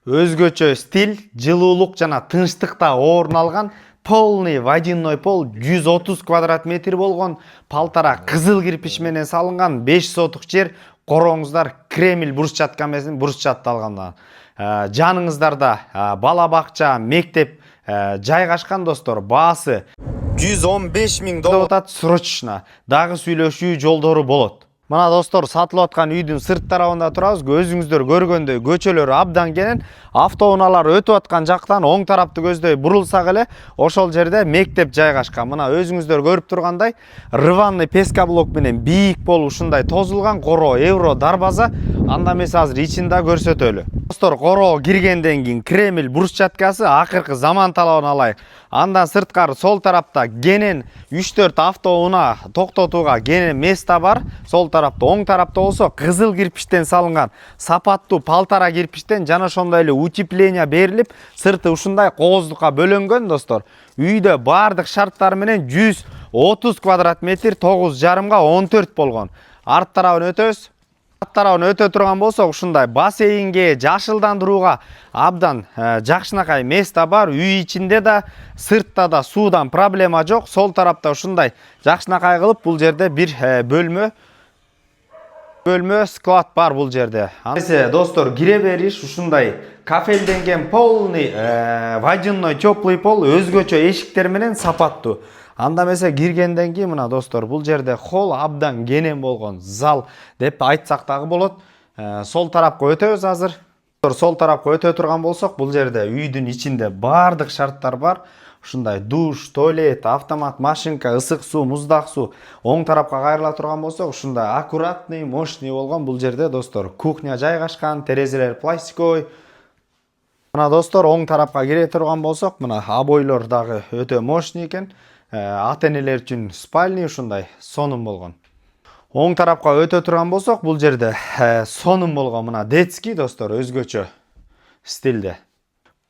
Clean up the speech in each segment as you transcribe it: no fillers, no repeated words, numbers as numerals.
Өзгөчө стиль, жылуулук жана тынчтыкта орун алган полный водяной пол 130 квадрат метр болгон палтара кызыл кирпич менен салынган 5 сотук жер. Короңуздар Кремль брусчатка менен брусчатталган. Жаныңыздарда бала бакча, мектеп жайгашкан достор. Баасы 115 000 доллар срочно. Дагы сүйлөшүү жолдору болот. Мына достор, сатылып аткан үйдүн сырт тарабында турабыз. Өзүңүздөр көргөндөй көчөлөр абдан кенен. Автоунаалар өтүп аткан жактан оң тарапты көздөй бурулсак эле, ошол жерде мектеп жайгашкан. Мына өзүңүздөр көрүп тургандай, рваный пескоблок менен бийик болуп ушундай тозулган коро евро дарбаза. Анда эмес азыр ичин да көрсөтөлү. Достор, коро киргенден кийин Кремль брусчаткасы акыркы заман талабын алайык. Андан сырткары сол тарапта кенен 3-4 автоунаа токтотууга кенен место бар. Сол тарапта, оң тарапта болсо кызыл кирпичтен салынган сапаттуу палтара кирпичтен жана ошондой эле утепление берилип, сырты ушундай кооздукка бөлөнгөн достор. Үйдө бардык шарттар менен 130 квадрат метр 9,5 14 болгон. Арт тарабын өтөбүз. Арт тарабын өтө турган болсок, ушундай бассейнге, жашылдандырууга абдан жакшынакай место бар. Үй ичинде да, сыртта да суудан проблема жок. Сол тарапта ушундай жакшынакай кылып, бул жерде бир бөлмө склад бар бул жерде. Андайсы достор, кире бериш ушундай кафелденген полный водяной теплый пол, өзгөчө эшиктер менен сапаттуу. Анда эмесе киргенден кийин мына достор, бул жерде холл абдан кенен болгон зал деп айтсак дагы болот. Сол тарапка өтөбүз азыр. Сол тарапка өтө турган болсок, бул жерде үйдүн ичинде бардык шарттар бар. Ушундай душ, туалет, автомат машинка, ысык суу, муздак суу. Оң тарапка кайрыла турган болсок, ушундай аккуратный, мощный болгон бул жерде достор. Кухня жайгашкан, терезелер пластиковый. Мына достор, оң тарапка кире турган болсок, мына обойлор дагы өтө мощный экен. Ата-энелер үчүн спальный ушундай сонун болгон. Оң тарапка өтө турган болсок, бул жерде сонун болгон мына детский достор, өзгөчө стилде.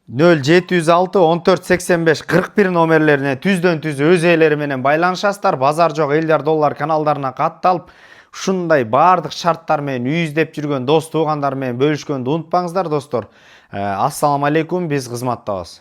0706 14 85 41 номерлерине түздөн түз өз ээлери менен байланышасыздар. Базар жок элдер доллар каналдарына катталып, ушундай бардык шарттар менен үй издеп жүргөн дос туугандар менен бөлүшкөндү унутпаңыздар достор. Ассаламу алейкум, биз кызматтабыз.